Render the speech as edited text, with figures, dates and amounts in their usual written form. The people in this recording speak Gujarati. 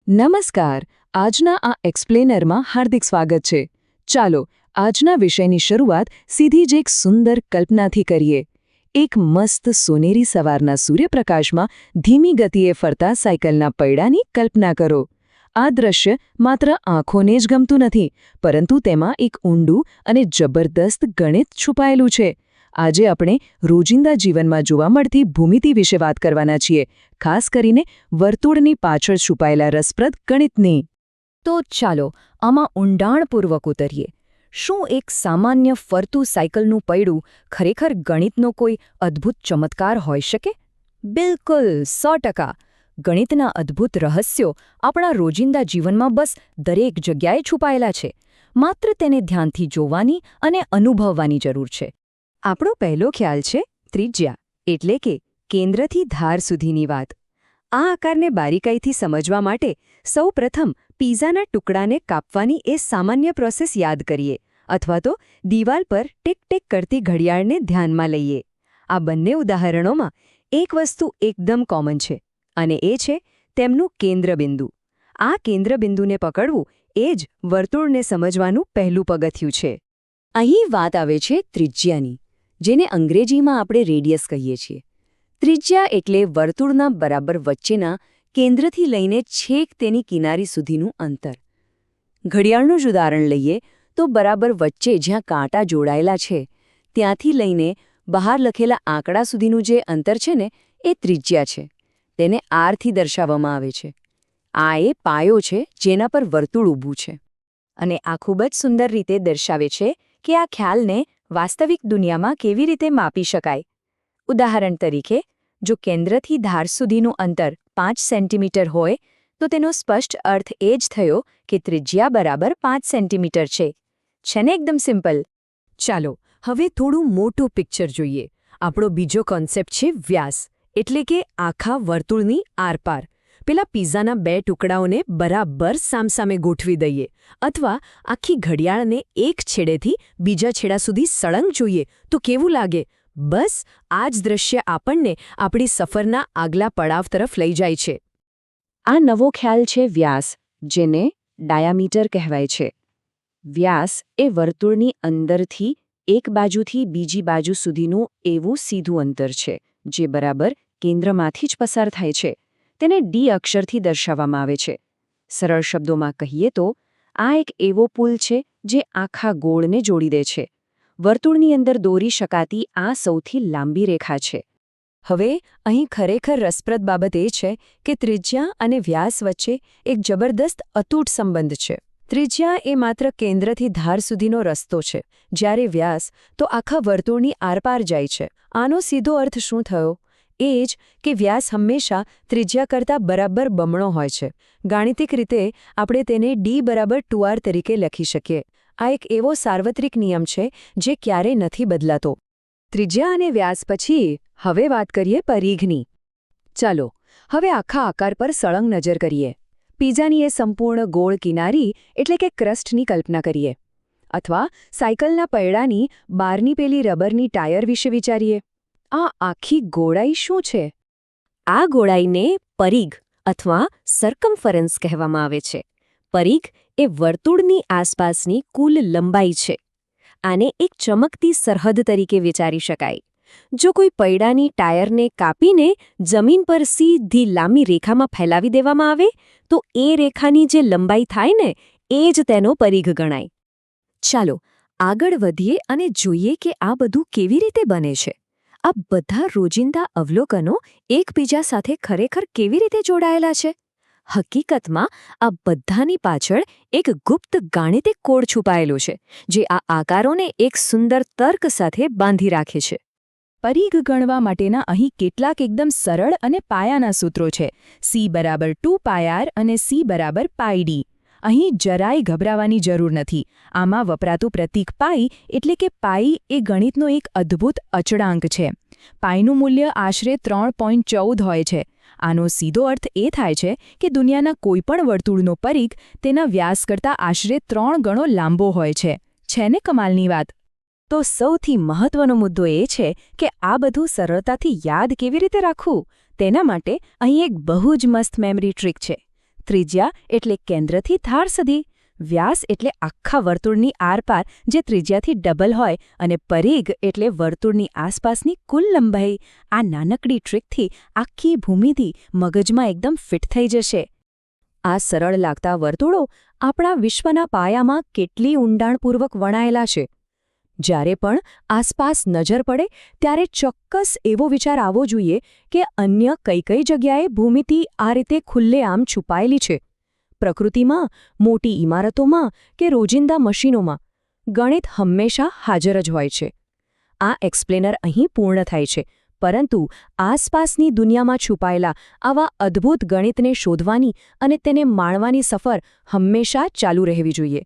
નમસ્કાર. આજના આ એક્સપ્લેનરમાં હાર્દિક સ્વાગત છે. ચાલો આજના વિષયની શરૂઆત સીધી જ એક સુંદર કલ્પનાથી કરીએ. એક મસ્ત સોનેરી સવારના સૂર્યપ્રકાશમાં ધીમી ગતિએ ફરતા સાયકલના પૈડાની કલ્પના કરો. આ દ્રશ્ય માત્ર આંખોને જ ગમતું નથી, પરંતુ તેમાં એક ઊંડું અને જબરદસ્ત ગણિત છુપાયેલું છે. આજે આપણે રોજિંદા જીવનમાં જોવા મળતી ભૂમિતિ વિશે વાત કરવાના છીએ, ખાસ કરીને વર્તુળની પાછળ છુપાયેલા રસપ્રદ ગણિતની. તો ચાલો આમાં ઊંડાણપૂર્વક ઉતરીએ. શું એક સામાન્ય ફરતું સાયકલનું પૈડું ખરેખર ગણિતનો કોઈ અદ્ભુત ચમત્કાર હોઈ શકે? બિલકુલ, 100%. ગણિતના અદ્ભુત રહસ્યો આપણા રોજિંદા જીવનમાં બસ દરેક જગ્યાએ છુપાયેલા છે. માત્ર તેને ધ્યાનથી જોવાની અને અનુભવવાની જરૂર છે. આપણો પહેલો ખ્યાલ છે ત્રિજ્યા, એટલે કે કેન્દ્રથી ધાર સુધીની વાત. આ આકારને બારીકાઈથી સમજવા માટે સૌપ્રથમ પીઝાના ટુકડાને કાપવાની એ સામાન્ય પ્રોસેસ યાદ કરીએ, અથવા તો દિવાલ પર ટીક ટીક કરતી ઘડિયાળને ધ્યાનમાં લઈએ. આ બંને ઉદાહરણોમાં એક વસ્તુ એકદમ કોમન છે, અને એ છે તેમનું કેન્દ્રબિંદુ. આ કેન્દ્રબિંદુને પકડવું એ જ વર્તુળને સમજવાનું પહેલું પગથિયું છે. અહીં વાત આવે છે ત્રિજ્યાની, જેને અંગ્રેજીમાં આપણે રેડિયસ કહીએ છીએ. ત્રિજ્યા એટલે વર્તુળના બરાબર વચ્ચેના કેન્દ્રથી લઈને છેક તેની કિનારી સુધીનું અંતર. ઘડિયાળનું જ ઉદાહરણ લઈએ તો બરાબર વચ્ચે જ્યાં કાંટા જોડાયેલા છે ત્યાંથી લઈને બહાર લખેલા આંકડા સુધીનું જે અંતર છે ને, એ ત્રિજ્યા છે. તેને આરથી દર્શાવવામાં આવે છે. આ એ પાયો છે જેના પર વર્તુળ ઊભું છે. અને આ ખૂબ જ સુંદર રીતે દર્શાવે છે કે આ ખ્યાલને વાસ્તવિક દુનિયામાં કેવી રીતે માપી શકાય. ઉદાહરણ તરીકે, જો કેન્દ્રથી ધાર સુધીનું અંતર 5 સેન્ટીમીટર હોય તો તેનો સ્પષ્ટ અર્થ એ જ થયો કે ત્રિજ્યા બરાબર 5 સેન્ટીમીટર છે. છે ને એકદમ સિમ્પલ? ચાલો હવે થોડું મોટું પિક્ચર જોઈએ. આપણો બીજો કોન્સેપ્ટ છે વ્યાસ, એટલે કે આખા વર્તુળની આરપાર. પેલા પીઝાના 2 ટુકડાઓને બરાબર સામસામે ગોઠવી દઈએ, અથવા આખી ઘડિયાળને એક છેડેથી બીજા છેડા સુધી સળંગ જોઈએ તો કેવું લાગે? બસ આ જ દ્રશ્ય આપણને આપણી સફરના આગલા પડાવ તરફ લઈ જાય છે. આ નવો ખ્યાલ છે વ્યાસ, જેને ડાયામીટર કહેવાય છે. વ્યાસ એ વર્તુળની અંદરથી એક બાજુથી બીજી બાજુ સુધીનું એવું સીધું અંતર છે, જે બરાબર કેન્દ્રમાંથી જ પસાર થાય છે. તેને ડી અક્ષરથી દર્શાવવામાં આવે છે. સરળ શબ્દોમાં કહીએ તો આ એક એવો પુલ છે જે આખા ગોળને જોડી દે છે. વર્તુળની અંદર દોરી શકાતી આ સૌથી લાંબી રેખા છે. હવે અહીં ખરેખર રસપ્રદ બાબત એ છે કે ત્રિજ્યા અને વ્યાસ વચ્ચે એક જબરદસ્ત અતૂટ સંબંધ છે. ત્રિજ્યા એ માત્ર કેન્દ્રથી ધાર સુધીનો રસ્તો છે, જ્યારે વ્યાસ તો આખા વર્તુળની આરપાર જાય છે. આનો સીધો અર્થ શું થયો? એ જ કે વ્યાસ હંમેશા ત્રિજ્યા કરતાં બરાબર બમણો હોય છે. ગાણિતિક રીતે આપણે તેને ડી બરાબર 2r તરીકે લખી શકીએ. આ એક એવો સાર્વત્રિક નિયમ છે જે ક્યારેય નથી બદલાતો. ત્રિજ્યા અને વ્યાસ પછી હવે વાત કરીએ પરિઘની. ચાલો હવે આખા આકાર પર સળંગ નજર કરીએ. પીઝાની એ સંપૂર્ણ ગોળ કિનારી એટલે કે ક્રસ્ટની કલ્પના કરીએ. અથવા સાયકલના પૈડાની બહારની પેલી રબરની ટાયર વિશે વિચારીએ. આ આખી ગોળાઈ શું છે? આ ગોળાઈને પરિઘ અથવા સર્કમ્ફરન્સ કહેવામાં આવે છે. પરિઘ એ વર્તુળની આસપાસની કુલ લંબાઈ છે. આને એક ચમકતી સરહદ તરીકે વિચારી શકાય. જો કોઈ પૈડાની ટાયરને કાપીને જમીન પર સીધી લાંબી રેખામાં ફેલાવી દેવામાં આવે તો એ રેખાની જે લંબાઈ થાય ને, એ જ તેનો પરિઘ ગણાય. ચાલો આગળ વધીએ અને જોઈએ કે આ બધું કેવી રીતે બને છે. આ બધા રોજિંદા અવલોકનો એકબીજા સાથે ખરેખર કેવી રીતે જોડાયેલા છે? હકીકતમાં આ બધાની પાછળ એક ગુપ્ત ગાણિતિક કોડ છુપાયેલો છે, જે આ આકારોને એક સુંદર તર્ક સાથે બાંધી રાખે છે. પરિઘ ગણવા માટેના અહીં કેટલાક એકદમ સરળ અને પાયાના સૂત્રો છે. c બરાબર 2πr અને c બરાબર πd. અહીં જરાય ગભરાવાની જરૂર નથી. આમાં વપરાતું પ્રતીક પાઈ એટલે કે પાઈ એ ગણિતનો એક અદ્ભુત અચળાંક છે. પાઈનું મૂલ્ય આશરે 3.14 હોય છે. આનો સીધો અર્થ એ થાય છે કે દુનિયાના કોઈપણ વર્તુળનો પરિઘ તેના વ્યાસ કરતાં આશરે 3 ગણો લાંબો હોય છે. છે ને કમાલની વાત? તો સૌથી મહત્વનો મુદ્દો એ છે કે આ બધું સરળતાથી યાદ કેવી રીતે રાખવું? તેના માટે અહીં એક બહુ જ મસ્ત મેમરી ટ્રીક છે. ત્રિજ્યા એટલે કેન્દ્રથી ધાર સુધી, વ્યાસ એટલે આખા વર્તુળની આરપાર જે ત્રિજ્યાથી ડબલ હોય, અને પરિઘ એટલે વર્તુળની આસપાસની કુલ લંબાઈ. આ નાનકડી ટ્રીકથી આખી ભૂમિતિ મગજમાં એકદમ ફિટ થઈ જશે. આ સરળ લાગતા વર્તુળો આપણા વિશ્વના પાયામાં કેટલી ઊંડાણપૂર્વક વણાયેલા છે. જ્યારે પણ આસપાસ નજર પડે ત્યારે ચોક્કસ એવો વિચાર આવવો જોઈએ કે અન્ય કઈ કઈ જગ્યાએ ભૂમિતિ આ રીતે ખુલ્લેઆમ છુપાયેલી છે. પ્રકૃતિમાં, મોટી ઇમારતોમાં કે રોજિંદા મશીનોમાં ગણિત હંમેશા હાજર જ હોય છે. આ એક્સપ્લેનર અહીં પૂર્ણ થાય છે, પરંતુ આસપાસની દુનિયામાં છુપાયેલા આવા અદ્ભુત ગણિતને શોધવાની અને તેને માણવાની સફર હંમેશા ચાલુ રહેવી જોઈએ.